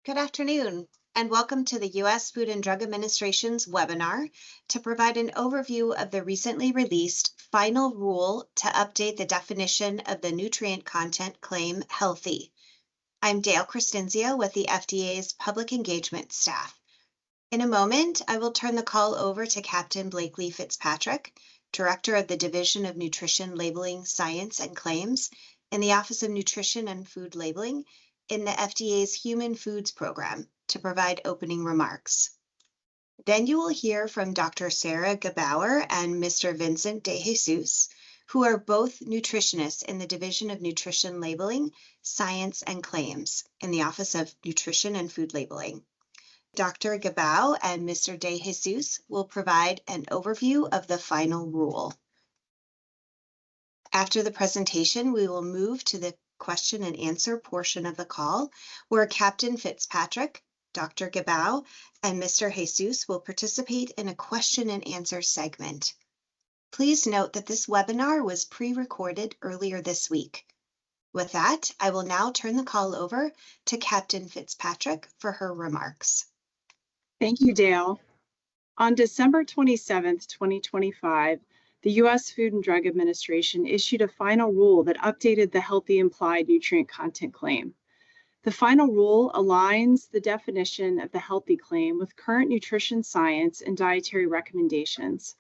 Good afternoon, and welcome to the U.S. Food and Drug Administration's webinar to provide an overview of the recently released final rule to update the definition of the nutrient content claim healthy. I'm Dale Crescenzio with the FDA's Public Engagement staff. In a moment, I will turn the call over to Captain Blakely Fitzpatrick, Director of the Division of Nutrition Labeling Science and Claims in the Office of Nutrition and Food Labeling in the FDA's Human Foods Program, to provide opening remarks. Then you will hear from Dr. Sarah Gebauer and Mr. Vincent De Jesus, who are both nutritionists in the Division of Nutrition Labeling, Science and Claims in the Office of Nutrition and Food Labeling. Dr. Gebauer and Mr. De Jesus will provide an overview of the final rule. After the presentation, we will move to the question and answer portion of the call, where Captain Fitzpatrick, Dr. Gebauer, and Mr. Jesus will participate in a question and answer segment. Please note that this webinar was pre-recorded earlier this week. With that, I will now turn the call over to Captain Fitzpatrick for her remarks. Thank you, Dale. On December 27, 2025, the U.S. Food and Drug Administration issued a final rule that updated the healthy implied nutrient content claim. The final rule aligns the definition of the healthy claim with current nutrition science and dietary recommendations.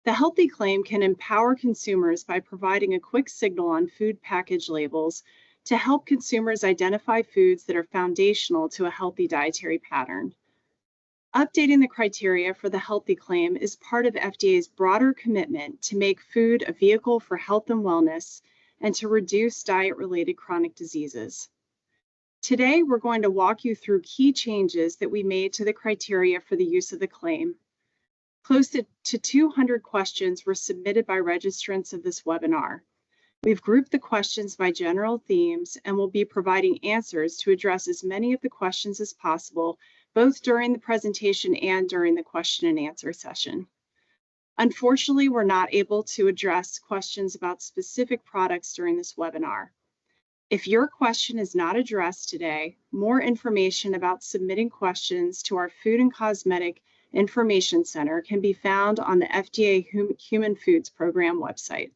The healthy claim can empower consumers by providing a quick signal on food package labels to help consumers identify foods that are foundational to a healthy dietary pattern. Updating the criteria for the healthy claim is part of FDA's broader commitment to make food a vehicle for health and wellness and to reduce diet-related chronic diseases. Today, we're going to walk you through key changes that we made to the criteria for the use of the claim. Close to 200 questions were submitted by registrants of this webinar. We've grouped the questions by general themes and will be providing answers to address as many of the questions as possible, both during the presentation and during the question and answer session. Unfortunately, we're not able to address questions about specific products during this webinar. If your question is not addressed today, more information about submitting questions to our Food and Cosmetic Information Center can be found on the FDA Human Foods Program website.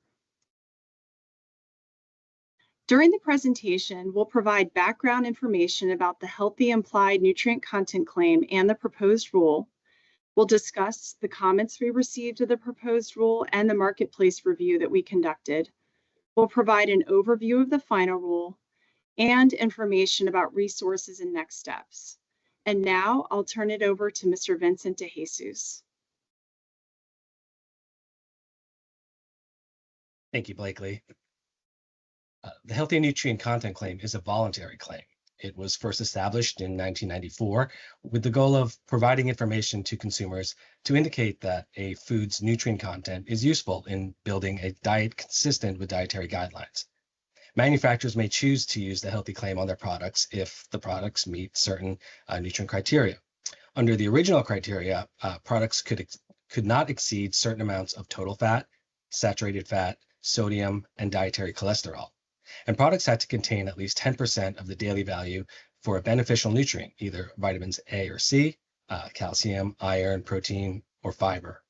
During the presentation, we'll provide background information about the healthy implied nutrient content claim and the proposed rule. We'll discuss the comments we received of the proposed rule and the marketplace review that we conducted. We'll provide an overview of the final rule and information about resources and next steps. And now I'll turn it over to Mr. Vincent De Jesus. Thank you, Blakely. The Healthy Nutrient Content Claim is a voluntary claim. It was first established in 1994 with the goal of providing information to consumers to indicate that a food's nutrient content is useful in building a diet consistent with dietary guidelines. Manufacturers may choose to use the healthy claim on their products if the products meet certain nutrient criteria. Under the original criteria, products could not exceed certain amounts of total fat, saturated fat, sodium, and dietary cholesterol. And products had to contain at least 10% of the daily value for a beneficial nutrient, either vitamins A or C, calcium, iron, protein, or fiber.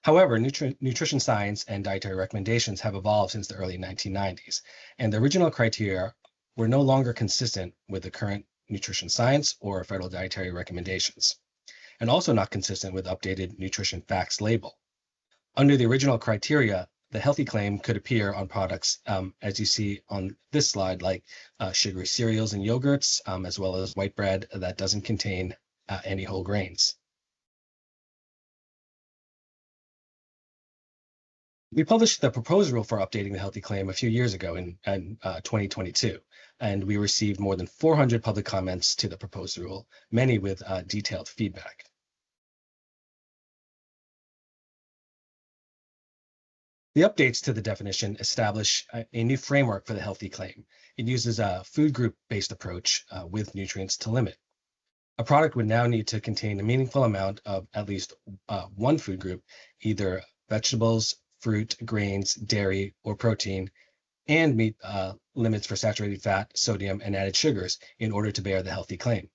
However, nutrition science and dietary recommendations have evolved since the early 1990s, and the original criteria were no longer consistent with the current nutrition science or federal dietary recommendations, and also not consistent with updated nutrition facts label. Under the original criteria, the healthy claim could appear on products, as you see on this slide, like sugary cereals and yogurts, as well as white bread that doesn't contain any whole grains. We published the proposed rule for updating the healthy claim a few years ago in 2022, and we received more than 400 public comments to the proposed rule, many with detailed feedback. The updates to the definition establish a new framework for the healthy claim. It uses a food group-based approach with nutrients to limit. A product would now need to contain a meaningful amount of at least one food group, either vegetables, fruit, grains, dairy, or protein, and meet limits for saturated fat, sodium, and added sugars in order to bear the healthy claim.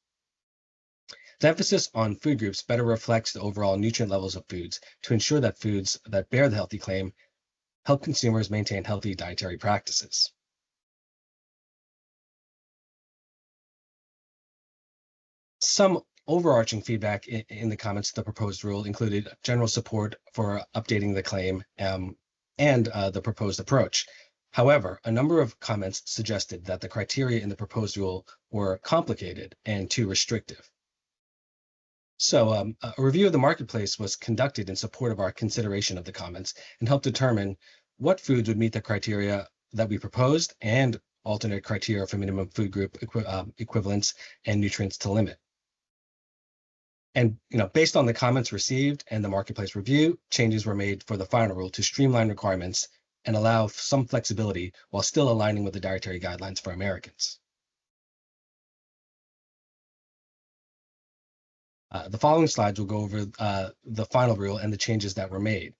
The emphasis on food groups better reflects the overall nutrient levels of foods to ensure that foods that bear the healthy claim help consumers maintain healthy dietary practices. Some overarching feedback in the comments to the proposed rule included general support for updating the claim and the proposed approach. However, a number of comments suggested that the criteria in the proposed rule were complicated and too restrictive. So a review of the marketplace was conducted in support of our consideration of the comments and helped determine what foods would meet the criteria that we proposed and alternate criteria for minimum food group equivalents and nutrients to limit. And based on the comments received and the marketplace review, changes were made for the final rule to streamline requirements and allow some flexibility while still aligning with the dietary guidelines for Americans. The following slides will go over the final rule and the changes that were made.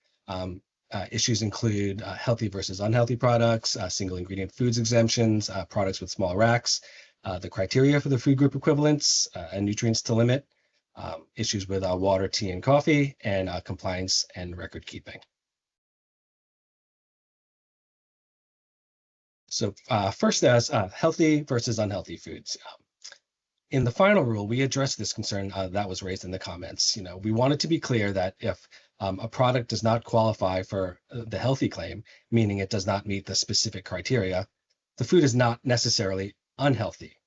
Issues include healthy versus unhealthy products, single ingredient foods exemptions, products with small racks, the criteria for the food group equivalents and nutrients to limit, issues with water, tea, and coffee, and compliance and record keeping. So first, as healthy versus unhealthy foods. In the final rule, we addressed this concern that was raised in the comments. We wanted to be clear that if a product does not qualify for the healthy claim, meaning it does not meet the specific criteria, the food is not necessarily unhealthy.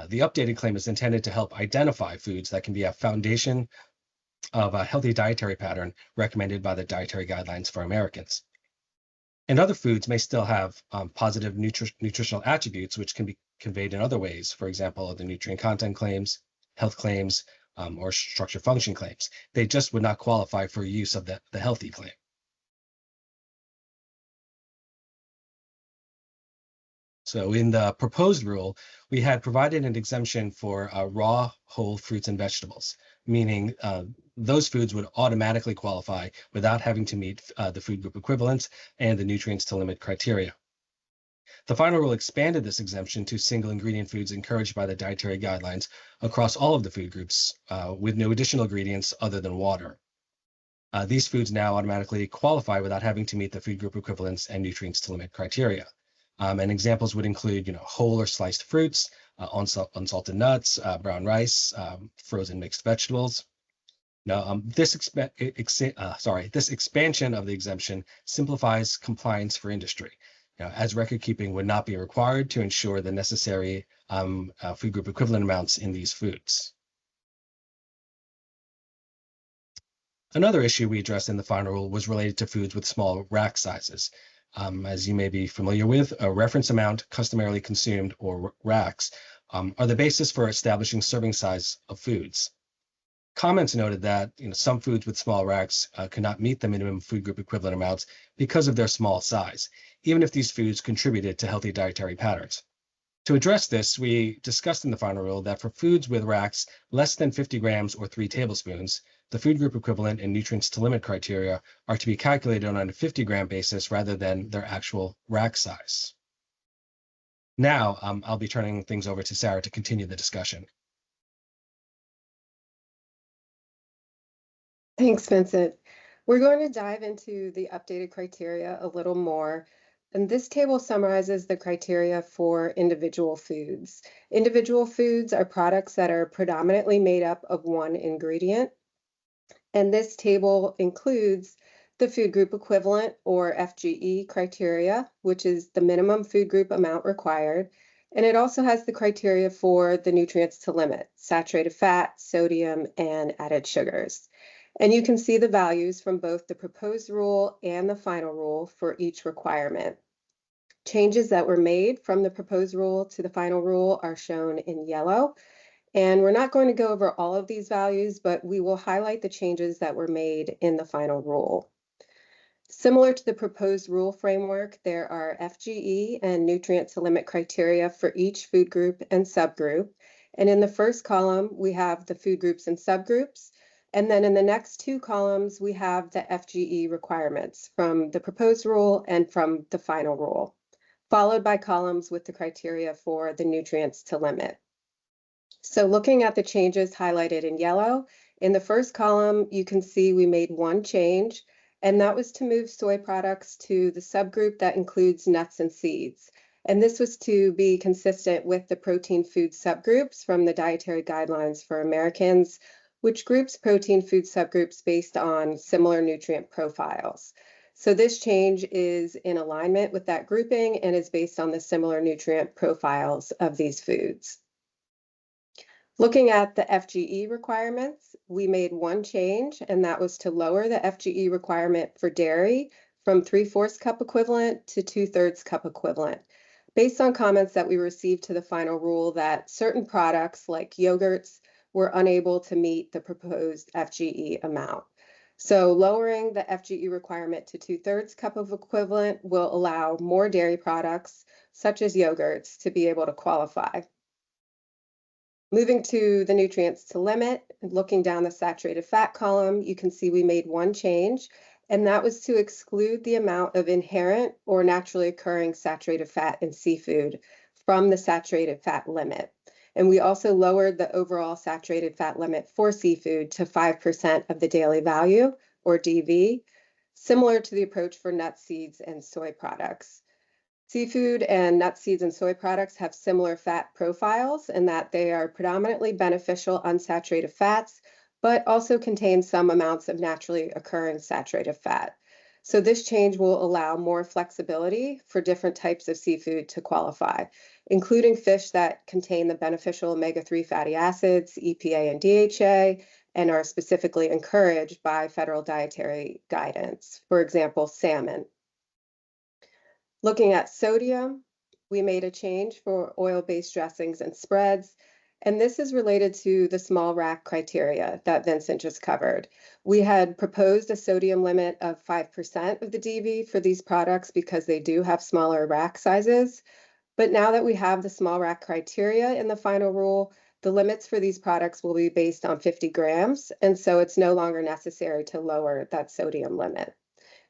The updated claim is intended to help identify foods that can be a foundation of a healthy dietary pattern recommended by the dietary guidelines for Americans. And other foods may still have positive nutritional attributes, which can be conveyed in other ways. For example, the nutrient content claims, health claims, or structure function claims. They just would not qualify for use of the healthy claim. So in the proposed rule, we had provided an exemption for raw whole fruits and vegetables, meaning those foods would automatically qualify without having to meet the food group equivalents and the nutrients to limit criteria. The final rule expanded this exemption to single ingredient foods encouraged by the dietary guidelines across all of the food groups with no additional ingredients other than water. These foods now automatically qualify without having to meet the food group equivalents and nutrients to limit criteria. And examples would include, whole or sliced fruits, unsalted nuts, brown rice, frozen mixed vegetables. Now, this expansion of the exemption simplifies compliance for industry, as record keeping would not be required to ensure the necessary food group equivalent amounts in these foods. Another issue we addressed in the final rule was related to foods with small rack sizes. As you may be familiar with, a reference amount customarily consumed, or racks, are the basis for establishing serving size of foods. Comments noted that some foods with small racks could not meet the minimum food group equivalent amounts because of their small size, even if these foods contributed to healthy dietary patterns. To address this, we discussed in the final rule that for foods with racks less than 50 grams or 3 tablespoons, the food group equivalent and nutrients to limit criteria are to be calculated on a 50-gram basis rather than their actual rack size. Now, I'll be turning things over to Sarah to continue the discussion. Thanks, Vincent. We're going to dive into the updated criteria a little more. And this table summarizes the criteria for individual foods. Individual foods are products that are predominantly made up of one ingredient. And this table includes the food group equivalent, or FGE criteria, which is the minimum food group amount required. And it also has the criteria for the nutrients to limit, saturated fat, sodium, and added sugars. And you can see the values from both the proposed rule and the final rule for each requirement. Changes that were made from the proposed rule to the final rule are shown in yellow. And we're not going to go over all of these values, but we will highlight the changes that were made in the final rule. Similar to the proposed rule framework, there are FGE and nutrient to limit criteria for each food group and subgroup. And in the first column, we have the food groups and subgroups. And then in the next two columns, we have the FGE requirements from the proposed rule and from the final rule, followed by columns with the criteria for the nutrients to limit. So looking at the changes highlighted in yellow, in the first column, you can see we made one change, and that was to move soy products to the subgroup that includes nuts and seeds. And this was to be consistent with the protein food subgroups from the Dietary Guidelines for Americans, which groups protein food subgroups based on similar nutrient profiles. So this change is in alignment with that grouping and is based on the similar nutrient profiles of these foods. Looking at the FGE requirements, we made one change, and that was to lower the FGE requirement for dairy from 3/4 cup equivalent to 2/3 cup equivalent, based on comments that we received to the final rule that certain products like yogurts were unable to meet the proposed FGE amount. So lowering the FGE requirement to 2/3 cup of equivalent will allow more dairy products, such as yogurts, to be able to qualify. Moving to the nutrients to limit, looking down the saturated fat column, you can see we made one change, and that was to exclude the amount of inherent or naturally occurring saturated fat in seafood from the saturated fat limit. And we also lowered the overall saturated fat limit for seafood to 5% of the daily value, or DV, similar to the approach for nuts, seeds, and soy products. Seafood and nut seeds and soy products have similar fat profiles in that they are predominantly beneficial unsaturated fats, but also contain some amounts of naturally occurring saturated fat. So this change will allow more flexibility for different types of seafood to qualify, including fish that contain the beneficial omega-3 fatty acids, EPA and DHA, and are specifically encouraged by federal dietary guidance, for example, salmon. Looking at sodium, we made a change for oil-based dressings and spreads, and this is related to the small rack criteria that Vincent just covered. We had proposed a sodium limit of 5% of the DV for these products because they do have smaller rack sizes, but now that we have the small rack criteria in the final rule, the limits for these products will be based on 50 grams, and so it's no longer necessary to lower that sodium limit.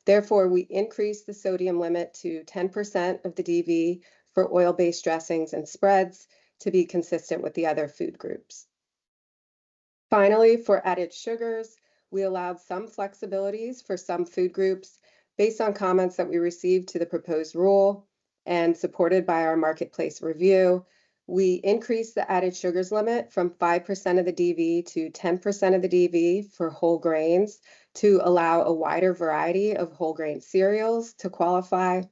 Therefore, we increased the sodium limit to 10% of the DV for oil-based dressings and spreads to be consistent with the other food groups. Finally, for added sugars, we allowed some flexibilities for some food groups based on comments that we received to the proposed rule and supported by our marketplace review. We increased the added sugars limit from 5% of the DV to 10% of the DV for whole grains to allow a wider variety of whole grain cereals to qualify.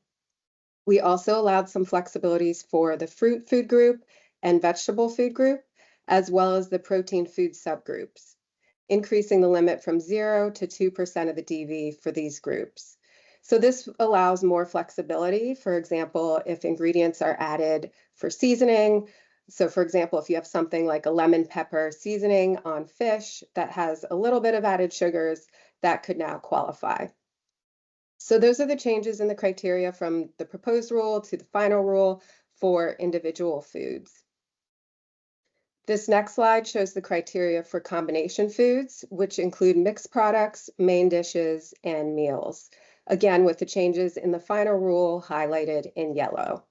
We also allowed some flexibilities for the fruit food group and vegetable food group, as well as the protein food subgroups, increasing the limit from 0 to 2% of the DV for these groups. So this allows more flexibility. For example, if ingredients are added for seasoning, so for example, if you have something like a lemon pepper seasoning on fish that has a little bit of added sugars, that could now qualify. So those are the changes in the criteria from the proposed rule to the final rule for individual foods. This next slide shows the criteria for combination foods, which include mixed products, main dishes, and meals. Again, with the changes in the final rule highlighted in yellow.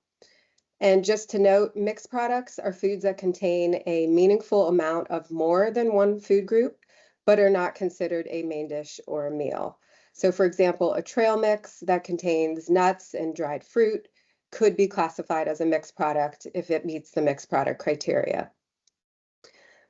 And just to note, mixed products are foods that contain a meaningful amount of more than one food group, but are not considered a main dish or a meal. So for example, a trail mix that contains nuts and dried fruit could be classified as a mixed product if it meets the mixed product criteria.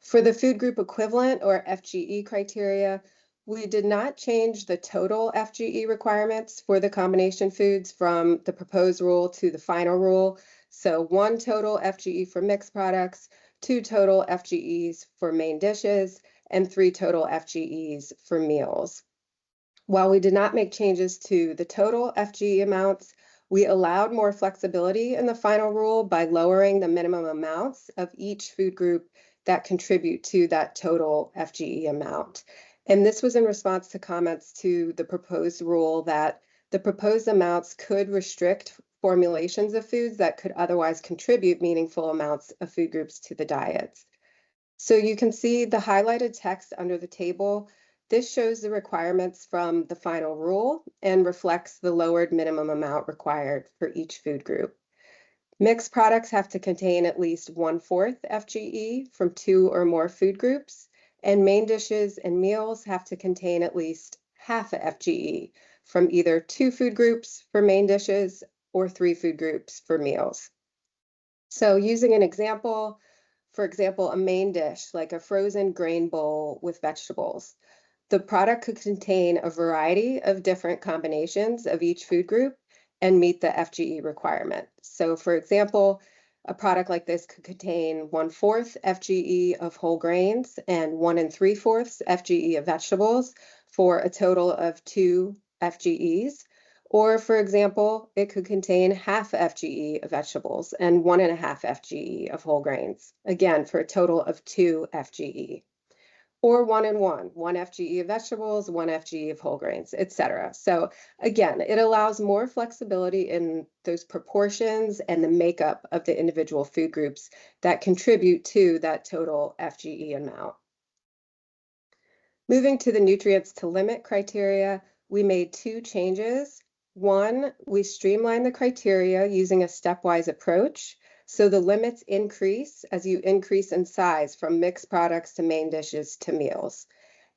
For the food group equivalent or FGE criteria, we did not change the total FGE requirements for the combination foods from the proposed rule to the final rule. So 1 total FGE for mixed products, 2 total FGEs for main dishes, and 3 total FGEs for meals. While we did not make changes to the total FGE amounts, we allowed more flexibility in the final rule by lowering the minimum amounts of each food group that contribute to that total FGE amount. And this was in response to comments to the proposed rule that the proposed amounts could restrict formulations of foods that could otherwise contribute meaningful amounts of food groups to the diets. So you can see the highlighted text under the table. This shows the requirements from the final rule and reflects the lowered minimum amount required for each food group. Mixed products have to contain at least 1/4 FGE from 2 or more food groups, and main dishes and meals have to contain at least half a FGE from either 2 food groups for main dishes or 3 food groups for meals. So using an example, for example, a main dish like a frozen grain bowl with vegetables. The product could contain a variety of different combinations of each food group and meet the FGE requirement. So for example, a product like this could contain 1/4 FGE of whole grains and 1 3/4 FGE of vegetables for a total of 2 FGEs. Or for example, it could contain half FGE of vegetables and 1.5 FGE of whole grains, again, for a total of 2 FGE. Or 1 and 1 FGE of vegetables, 1 FGE of whole grains, etc. So again, it allows more flexibility in those proportions and the makeup of the individual food groups that contribute to that total FGE amount. Moving to the nutrients to limit criteria, we made 2 changes. One, we streamlined the criteria using a stepwise approach. So the limits increase as you increase in size from mixed products to main dishes to meals.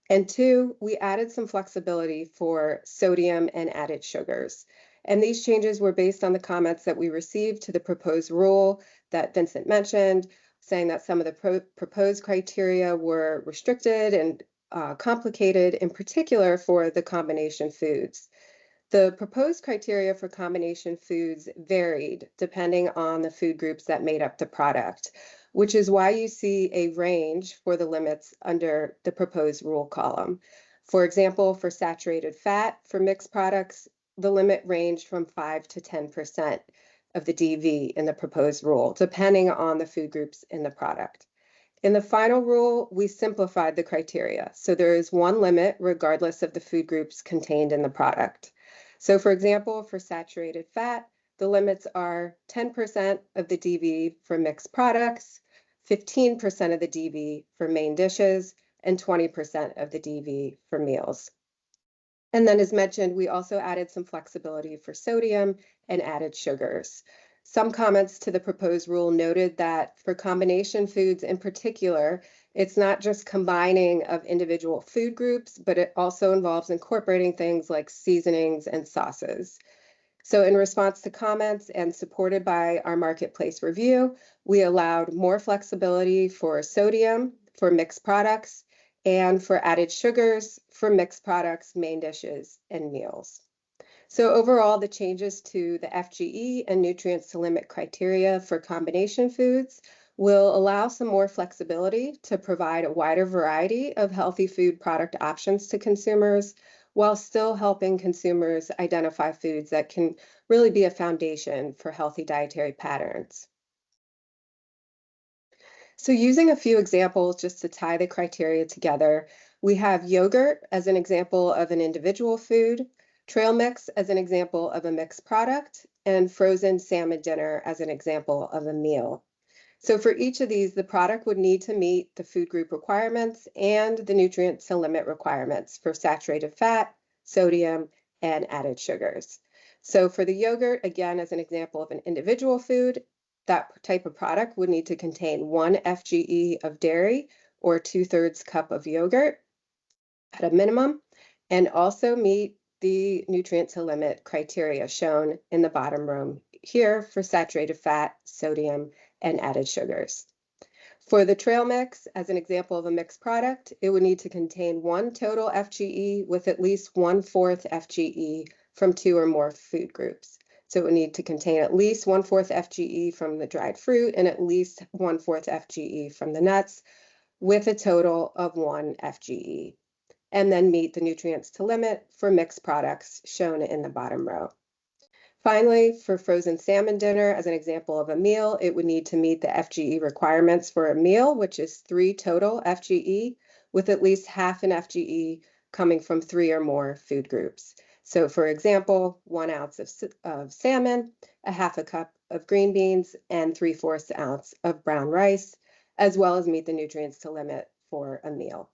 And 2, we added some flexibility for sodium and added sugars. And these changes were based on the comments that we received to the proposed rule that Vincent mentioned, saying that some of the proposed criteria were restricted and complicated, in particular for the combination foods. The proposed criteria for combination foods varied depending on the food groups that made up the product, which is why you see a range for the limits under the proposed rule column. For example, for saturated fat for mixed products, the limit ranged from 5 to 10% of the DV in the proposed rule, depending on the food groups in the product. In the final rule, we simplified the criteria, so there is one limit regardless of the food groups contained in the product. So for example, for saturated fat, the limits are 10% of the DV for mixed products, 15% of the DV for main dishes, and 20% of the DV for meals. And then as mentioned, we also added some flexibility for sodium and added sugars. Some comments to the proposed rule noted that for combination foods in particular, it's not just combining of individual food groups, but it also involves incorporating things like seasonings and sauces. So in response to comments and supported by our marketplace review, we allowed more flexibility for sodium for mixed products and for added sugars for mixed products, main dishes, and meals. So overall, the changes to the FGE and nutrients to limit criteria for combination foods will allow some more flexibility to provide a wider variety of healthy food product options to consumers, while still helping consumers identify foods that can really be a foundation for healthy dietary patterns. So using a few examples just to tie the criteria together, we have yogurt as an example of an individual food, trail mix as an example of a mixed product, and frozen salmon dinner as an example of a meal. So for each of these, the product would need to meet the food group requirements and the nutrient to limit requirements for saturated fat, sodium, and added sugars. So for the yogurt, again, as an example of an individual food, that type of product would need to contain 1 FGE of dairy or 2/3 cup of yogurt at a minimum, and also meet the nutrient to limit criteria shown in the bottom row here for saturated fat, sodium, and added sugars. For the trail mix, as an example of a mixed product, it would need to contain 1 total FGE with at least 1/4 FGE from 2 or more food groups. So it would need to contain at least 1/4 FGE from the dried fruit and at least 1/4 FGE from the nuts, with a total of 1 FGE. And then meet the nutrients to limit for mixed products shown in the bottom row. Finally, for frozen salmon dinner, as an example of a meal, it would need to meet the FGE requirements for a meal, which is 3 total FGE, with at least half an FGE coming from 3 or more food groups. So for example, 1 ounce of salmon, a half a cup of green beans, and 3/4 ounce of brown rice, as well as meet the nutrients to limit for a meal.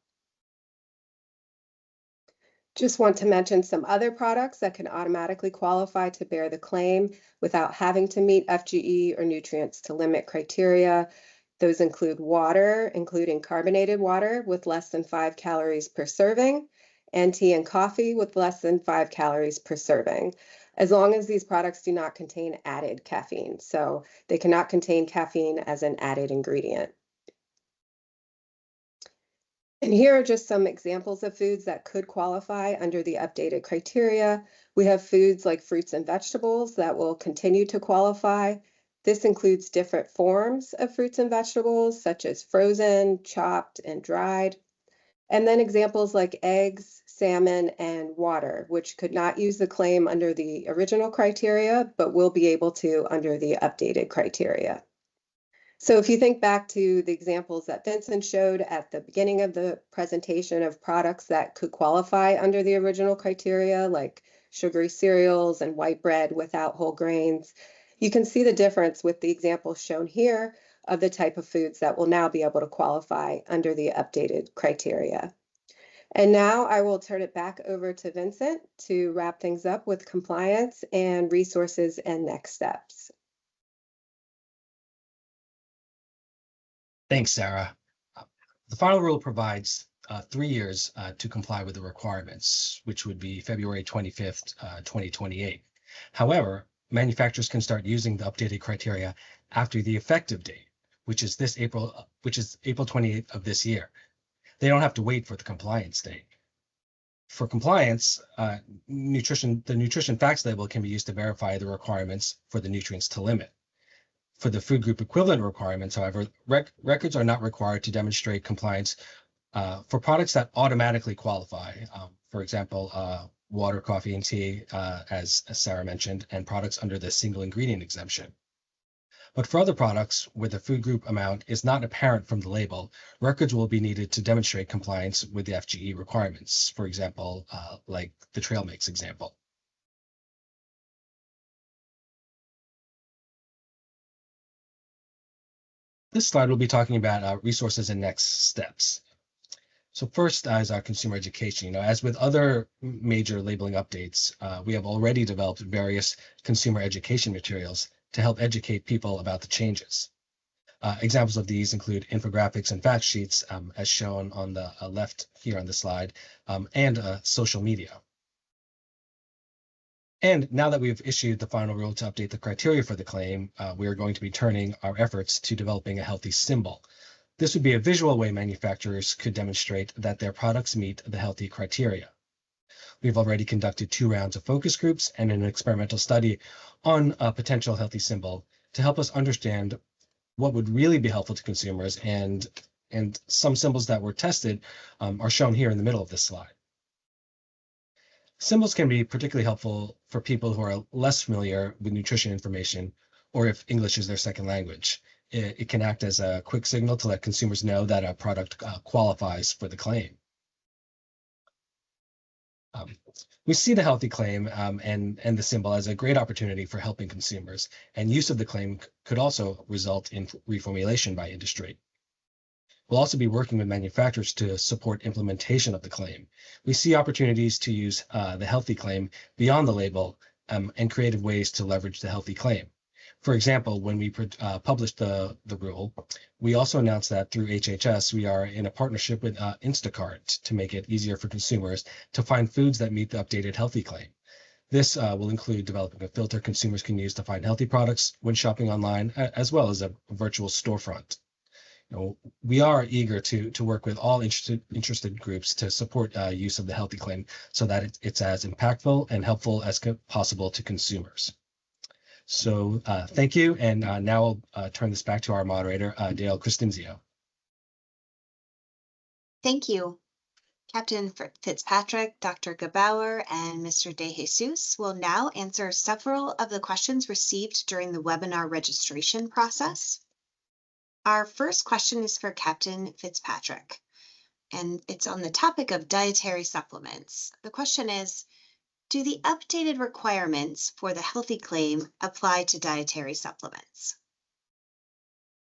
Just want to mention some other products that can automatically qualify to bear the claim without having to meet FGE or nutrients to limit criteria. Those include water, including carbonated water with less than 5 calories per serving, and tea and coffee with less than 5 calories per serving, as long as these products do not contain added caffeine. So they cannot contain caffeine as an added ingredient. And here are just some examples of foods that could qualify under the updated criteria. We have foods like fruits and vegetables that will continue to qualify. This includes different forms of fruits and vegetables, such as frozen, chopped, and dried. And then examples like eggs, salmon, and water, which could not use the claim under the original criteria, but will be able to under the updated criteria. So if you think back to the examples that Vincent showed at the beginning of the presentation of products that could qualify under the original criteria, like sugary cereals and white bread without whole grains, you can see the difference with the examples shown here of the type of foods that will now be able to qualify under the updated criteria. And now I will turn it back over to Vincent to wrap things up with compliance and resources and next steps. Thanks, Sarah. The final rule provides 3 years to comply with the requirements, which would be February 25th, 2028. However, manufacturers can start using the updated criteria after the effective date, which is April 28th of this year. They don't have to wait for the compliance date. For compliance, the nutrition facts label can be used to verify the requirements for the nutrients to limit. For the food group equivalent requirements, however, records are not required to demonstrate compliance for products that automatically qualify. For example, water, coffee, and tea, as Sarah mentioned, and products under the single ingredient exemption. But for other products where the food group amount is not apparent from the label, records will be needed to demonstrate compliance with the FGE requirements. For example, like the trail mix example. This slide will be talking about resources and next steps. So first is our consumer education. As with other major labeling updates, we have already developed various consumer education materials to help educate people about the changes. Examples of these include infographics and fact sheets, as shown on the left here on the slide, and social media. And now that we've issued the final rule to update the criteria for the claim, we are going to be turning our efforts to developing a healthy symbol. This would be a visual way manufacturers could demonstrate that their products meet the healthy criteria. We've already conducted 2 rounds of focus groups and an experimental study on a potential healthy symbol to help us understand what would really be helpful to consumers, and some symbols that were tested are shown here in the middle of this slide. Symbols can be particularly helpful for people who are less familiar with nutrition information, or if English is their second language. It can act as a quick signal to let consumers know that a product qualifies for the claim. We see the healthy claim and the symbol as a great opportunity for helping consumers, and use of the claim could also result in reformulation by industry. We'll also be working with manufacturers to support implementation of the claim. We see opportunities to use the healthy claim beyond the label and creative ways to leverage the healthy claim. For example, when we published the rule, we also announced that through HHS, we are in a partnership with Instacart to make it easier for consumers to find foods that meet the updated healthy claim. This will include developing a filter consumers can use to find healthy products when shopping online, as well as a virtual storefront. We are eager to work with all interested groups to support use of the healthy claim so that it's as impactful and helpful as possible to consumers. So thank you, and now I'll turn this back to our moderator, Dale Cristinzio. Thank you. Captain Fitzpatrick, Dr. Gebauer, and Mr. De Jesus will now answer several of the questions received during the webinar registration process. Our first question is for Captain Fitzpatrick, and it's on the topic of dietary supplements. The question is, do the updated requirements for the healthy claim apply to dietary supplements?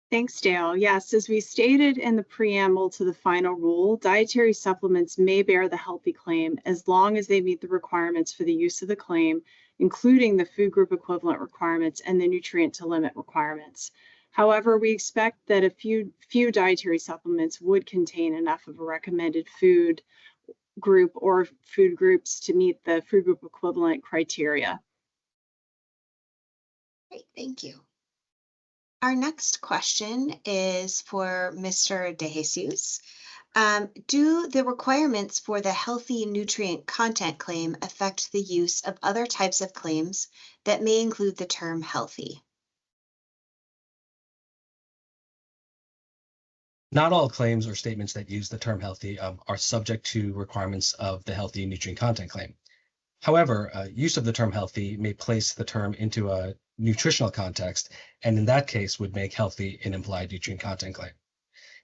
Thanks, Dale. Yes, as we stated in the preamble to the final rule, dietary supplements may bear the healthy claim as long as they meet the requirements for the use of the claim, including the food group equivalent requirements and the nutrient to limit requirements. However, we expect that a few dietary supplements would contain enough of a recommended food group or food groups to meet the food group equivalent criteria. Great, thank you. Our next question is for Mr. DeJesus. Do the requirements for the healthy nutrient content claim affect the use of other types of claims that may include the term healthy? Not all claims or statements that use the term healthy are subject to requirements of the healthy nutrient content claim. However, use of the term healthy may place the term into a nutritional context, and in that case would make healthy an implied nutrient content claim.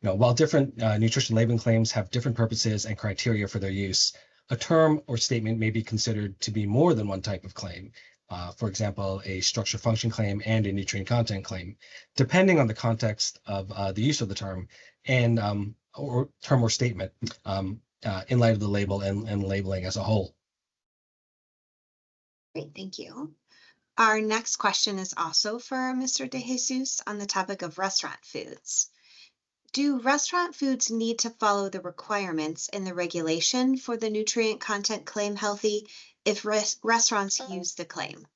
While different nutrition labeling claims have different purposes and criteria for their use, a term or statement may be considered to be more than one type of claim. For example, a structure function claim and a nutrient content claim, depending on the context of the use of the term and or term or statement in light of the label and labeling as a whole. Great, thank you. Our next question is also for Mr. DeJesus on the topic of restaurant foods. Do restaurant foods need to follow the requirements in the regulation for the nutrient content claim healthy if restaurants use the claim?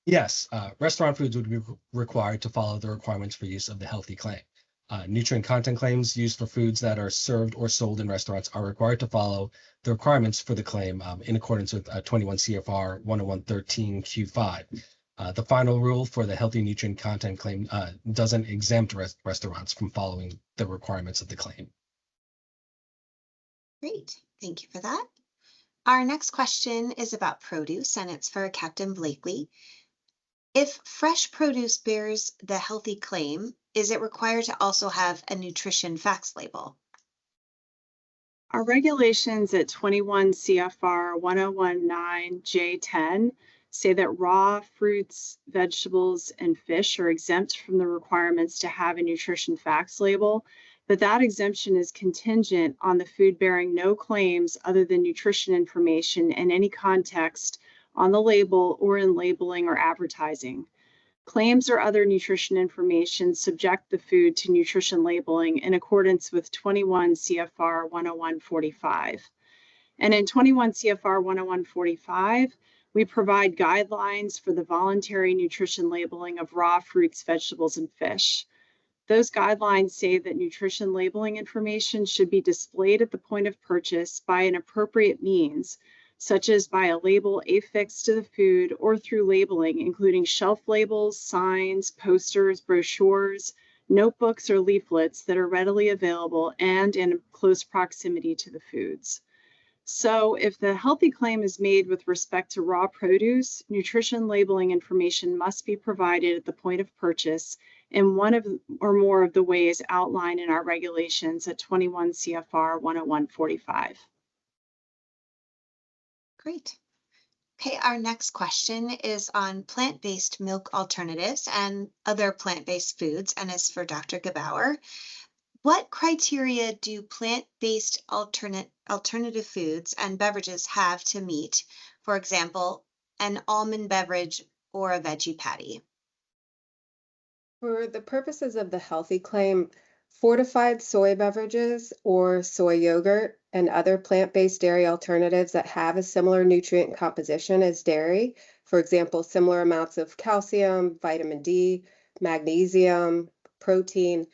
Yes, restaurant foods would be required to follow the requirements for use of the healthy claim. Nutrient content claims used for foods that are served or sold in restaurants are required to follow the requirements for the claim in accordance with 21 CFR 101.13 Q5. The final rule for the healthy nutrient content claim doesn't exempt restaurants from following the requirements of the claim. Great, thank you for that. Our next question is about produce, and it's for Captain Blakely. If fresh produce bears the healthy claim, is it required to also have a nutrition facts label? Our regulations at 21 CFR 101.9 J10 say that raw fruits, vegetables, and fish are exempt from the requirements to have a nutrition facts label, but that exemption is contingent on the food bearing no claims other than nutrition information in any context on the label or in labeling or advertising. Claims or other nutrition information subject the food to nutrition labeling in accordance with 21 CFR 101.45. And in 21 CFR 101.45, we provide guidelines for the voluntary nutrition labeling of raw fruits, vegetables, and fish. Those guidelines say that nutrition labeling information should be displayed at the point of purchase by an appropriate means, such as by a label affixed to the food or through labeling, including shelf labels, signs, posters, brochures, notebooks, or leaflets that are readily available and in close proximity to the foods. So if the healthy claim is made with respect to raw produce, nutrition labeling information must be provided at the point of purchase in one of or more of the ways outlined in our regulations at 21 CFR 101.45. Great. Okay, our next question is on plant-based milk alternatives and other plant-based foods, and is for Dr. Gebauer. What criteria do plant-based alternative foods and beverages have to meet? For example, an almond beverage or a veggie patty? For the purposes of the healthy claim, fortified soy beverages or soy yogurt and other plant-based dairy alternatives that have a similar nutrient composition as dairy, for example, similar amounts of calcium, vitamin D, magnesium, protein,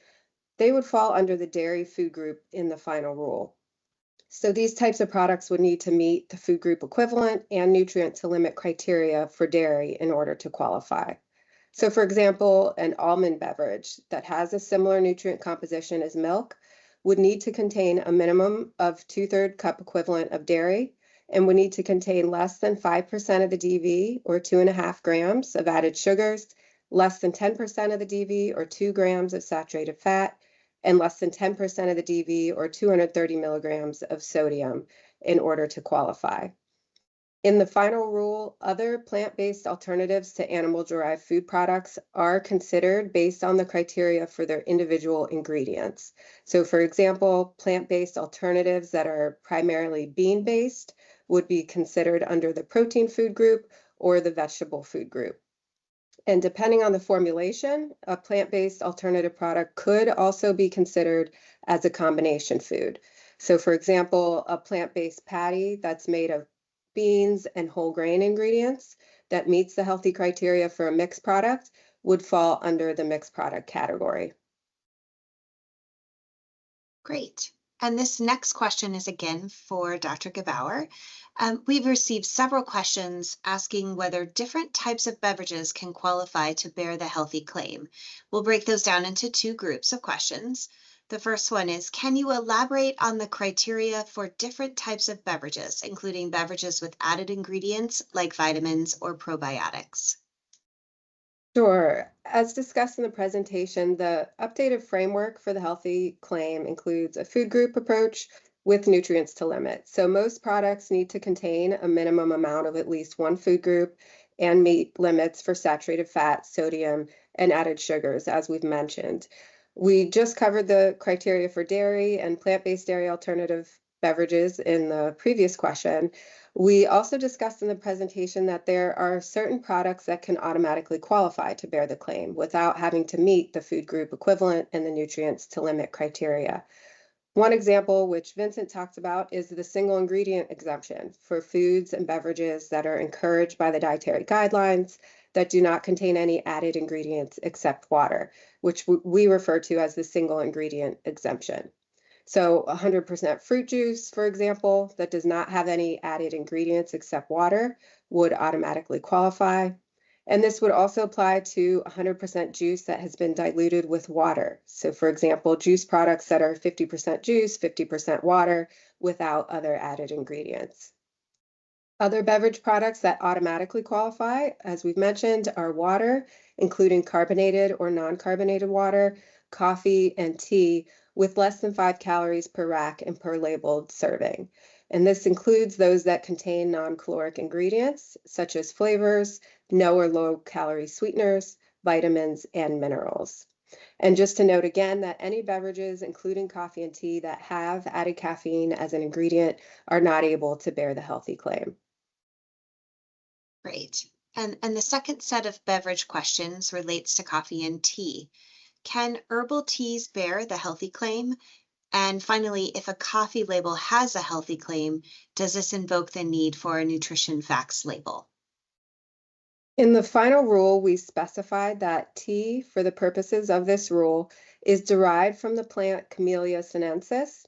they would fall under the dairy food group in the final rule. So these types of products would need to meet the food group equivalent and nutrient to limit criteria for dairy in order to qualify. So for example, an almond beverage that has a similar nutrient composition as milk would need to contain a minimum of 2/3 cup equivalent of dairy and would need to contain less than 5% of the DV or 2.5 grams of added sugars, less than 10% of the DV or 2 grams of saturated fat, and less than 10% of the DV or 230 milligrams of sodium in order to qualify. In the final rule, other plant-based alternatives to animal-derived food products are considered based on the criteria for their individual ingredients. So for example, plant-based alternatives that are primarily bean-based would be considered under the protein food group or the vegetable food group. And depending on the formulation, a plant-based alternative product could also be considered as a combination food. So for example, a plant-based patty that's made of beans and whole grain ingredients that meets the healthy criteria for a mixed product would fall under the mixed product category. Great. And this next question is again for Dr. Gebauer. We've received several questions asking whether different types of beverages can qualify to bear the healthy claim. We'll break those down into two groups of questions. The first one is, can you elaborate on the criteria for different types of beverages, including beverages with added ingredients like vitamins or probiotics? Sure. As discussed in the presentation, the updated framework for the healthy claim includes a food group approach with nutrients to limit. So most products need to contain a minimum amount of at least one food group and meet limits for saturated fat, sodium, and added sugars, as we've mentioned. We just covered the criteria for dairy and plant-based dairy alternative beverages in the previous question. We also discussed in the presentation that there are certain products that can automatically qualify to bear the claim without having to meet the food group equivalent and the nutrients to limit criteria. One example, which Vincent talked about, is the single ingredient exemption for foods and beverages that are encouraged by the dietary guidelines that do not contain any added ingredients except water, which we refer to as the single ingredient exemption. So 100% fruit juice, for example, that does not have any added ingredients except water would automatically qualify. And this would also apply to 100% juice that has been diluted with water. So for example, juice products that are 50% juice, 50% water without other added ingredients. Other beverage products that automatically qualify, as we've mentioned, are water, including carbonated or non-carbonated water, coffee, and tea, with less than 5 calories per rack and per labeled serving. And this includes those that contain non-caloric ingredients, such as flavors, no or low calorie sweeteners, vitamins, and minerals. And just to note again that any beverages, including coffee and tea, that have added caffeine as an ingredient are not able to bear the healthy claim. Great. And the second set of beverage questions relates to coffee and tea. Can herbal teas bear the healthy claim? And finally, if a coffee label has a healthy claim, does this invoke the need for a nutrition facts label? In the final rule, we specified that tea, for the purposes of this rule, is derived from the plant Camellia sinensis.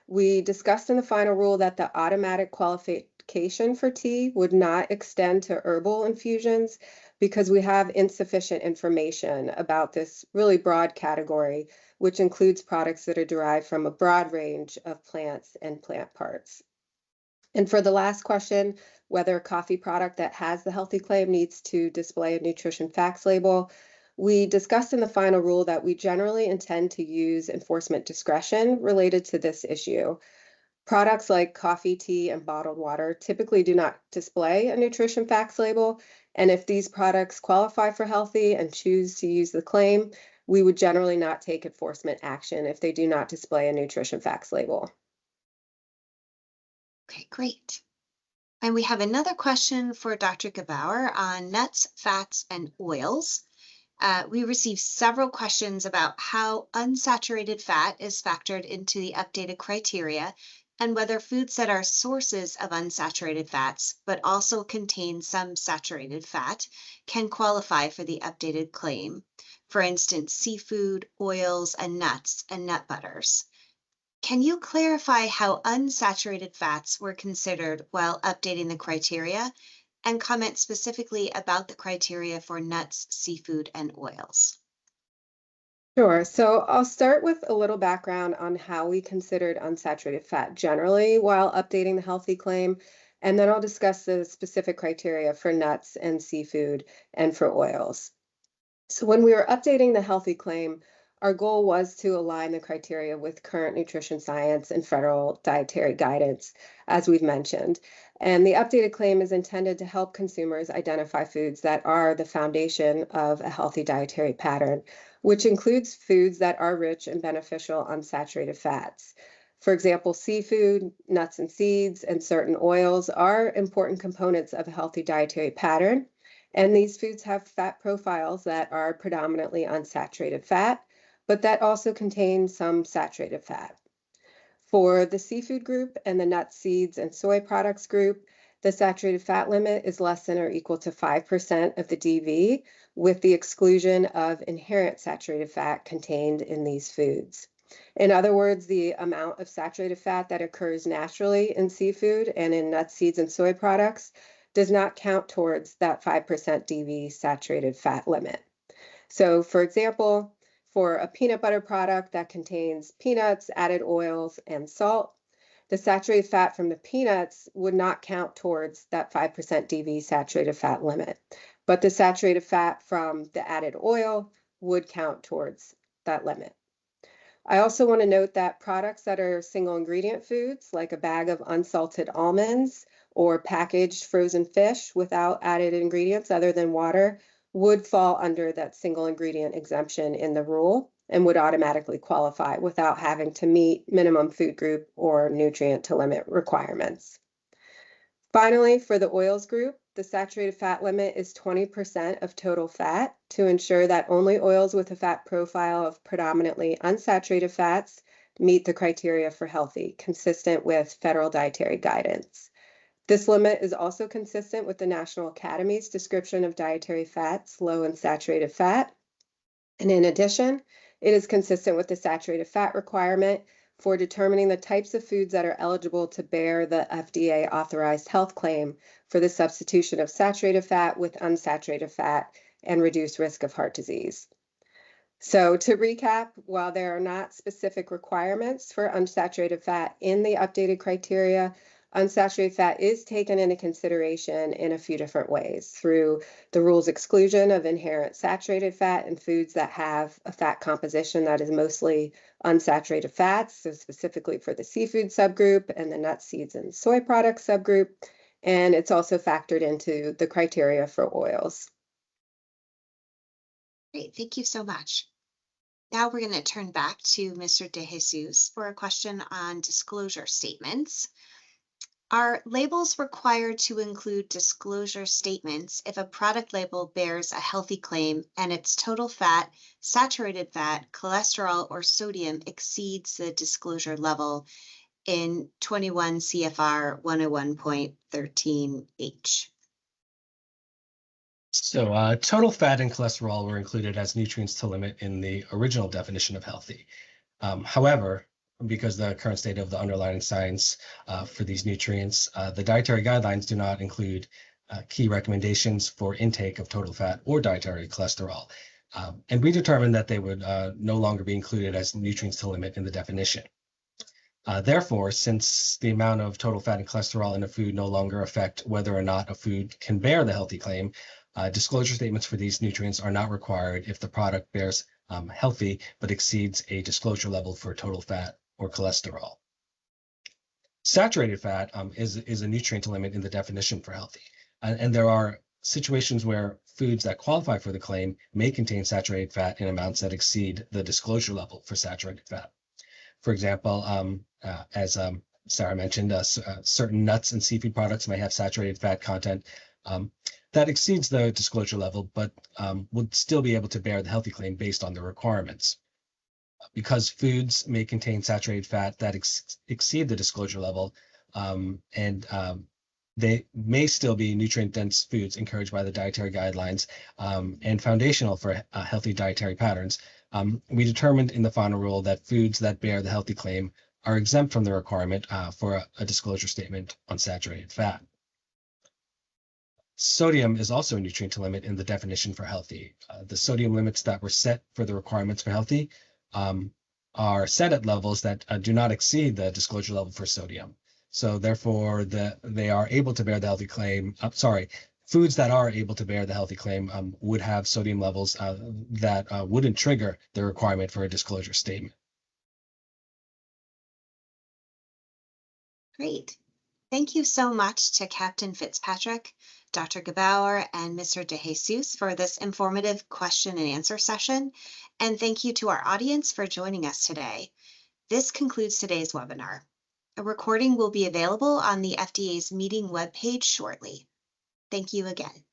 We discussed in the final rule that the automatic qualification for tea would not extend to herbal infusions because we have insufficient information about this really broad category, which includes products that are derived from a broad range of plants and plant parts. And for the last question, whether a coffee product that has the healthy claim needs to display a nutrition facts label, we discussed in the final rule that we generally intend to use enforcement discretion related to this issue. Products like coffee, tea, and bottled water typically do not display a nutrition facts label, and if these products qualify for healthy and choose to use the claim, we would generally not take enforcement action if they do not display a nutrition facts label. Okay, great. And we have another question for Dr. Gebauer on nuts, fats, and oils. We received several questions about how unsaturated fat is factored into the updated criteria and whether foods that are sources of unsaturated fats, but also contain some saturated fat, can qualify for the updated claim. For instance, seafood, oils, and nuts and nut butters. Can you clarify how unsaturated fats were considered while updating the criteria, and comment specifically about the criteria for nuts, seafood, and oils? Sure. So I'll start with a little background on how we considered unsaturated fat generally while updating the healthy claim, and then I'll discuss the specific criteria for nuts and seafood and for oils. So when we were updating the healthy claim, Our goal was to align the criteria with current nutrition science and federal dietary guidance, as we've mentioned. And the updated claim is intended to help consumers identify foods that are the foundation of a healthy dietary pattern, which includes foods that are rich and beneficial unsaturated fats. For example, seafood, nuts and seeds, and certain oils are important components of a healthy dietary pattern. And these foods have fat profiles that are predominantly unsaturated fat, but that also contain some saturated fat. For the seafood group and the nuts, seeds, and soy products group, the saturated fat limit is less than or equal to 5% of the DV, with the exclusion of inherent saturated fat contained in these foods. In other words, the amount of saturated fat that occurs naturally in seafood and in nuts, seeds, and soy products does not count towards that 5% DV saturated fat limit. So, for example, for a peanut butter product that contains peanuts, added oils, and salt, the saturated fat from the peanuts would not count towards that 5% DV saturated fat limit, but the saturated fat from the added oil would count towards that limit. I also want to note that products that are single ingredient foods, like a bag of unsalted almonds or packaged frozen fish without added ingredients other than water, would fall under that single ingredient exemption in the rule and would automatically qualify without having to meet minimum food group or nutrient to limit requirements. Finally, for the oils group, the saturated fat limit is 20% of total fat to ensure that only oils with a fat profile of predominantly unsaturated fats meet the criteria for healthy, consistent with federal dietary guidance. This limit is also consistent with the National Academy's description of dietary fats, low in saturated fat. And in addition, it is consistent with the saturated fat requirement for determining the types of foods that are eligible to bear the FDA authorized health claim for the substitution of saturated fat with unsaturated fat and reduced risk of heart disease. So to recap, while there are not specific requirements for unsaturated fat in the updated criteria, unsaturated fat is taken into consideration in a few different ways through the rule's exclusion of inherent saturated fat in foods that have a fat composition that is mostly unsaturated fats, so specifically for the seafood subgroup and the nuts, seeds, and soy products subgroup. And it's also factored into the criteria for oils. Great, thank you so much. Now we're going to turn back to Mr. DeJesus for a question on disclosure statements. Are labels required to include disclosure statements if a product label bears a healthy claim and its total fat, saturated fat, cholesterol, or sodium exceeds the disclosure level in 21 CFR 101.13H? So total fat and cholesterol were included as nutrients to limit in the original definition of healthy. However, because the current state of the underlying science for these nutrients, the dietary guidelines do not include key recommendations for intake of total fat or dietary cholesterol. And we determined that they would no longer be included as nutrients to limit in the definition. Therefore, since the amount of total fat and cholesterol in a food no longer affect whether or not a food can bear the healthy claim, disclosure statements for these nutrients are not required if the product bears healthy but exceeds a disclosure level for total fat or cholesterol. Saturated fat is a nutrient to limit in the definition for healthy. And there are situations where foods that qualify for the claim may contain saturated fat in amounts that exceed the disclosure level for saturated fat. For example, as Sarah mentioned, certain nuts and seafood products may have saturated fat content that exceeds the disclosure level, but would still be able to bear the healthy claim based on the requirements. Because foods may contain saturated fat that exceed the disclosure level, and they may still be nutrient-dense foods encouraged by the dietary guidelines and foundational for healthy dietary patterns, we determined in the final rule that foods that bear the healthy claim are exempt from the requirement for a disclosure statement on saturated fat. Sodium is also a nutrient to limit in the definition for healthy. The sodium limits that were set for the requirements for healthy are set at levels that do not exceed the disclosure level for sodium. So therefore, they are able to bear the healthy claim. Foods that are able to bear the healthy claim would have sodium levels that wouldn't trigger the requirement for a disclosure statement. Great. Thank you so much to Captain Fitzpatrick, Dr. Gebauer, and Mr. DeJesus for this informative question and answer session. And thank you to our audience for joining us today. This concludes today's webinar. A recording will be available on the FDA's meeting webpage shortly. Thank you again.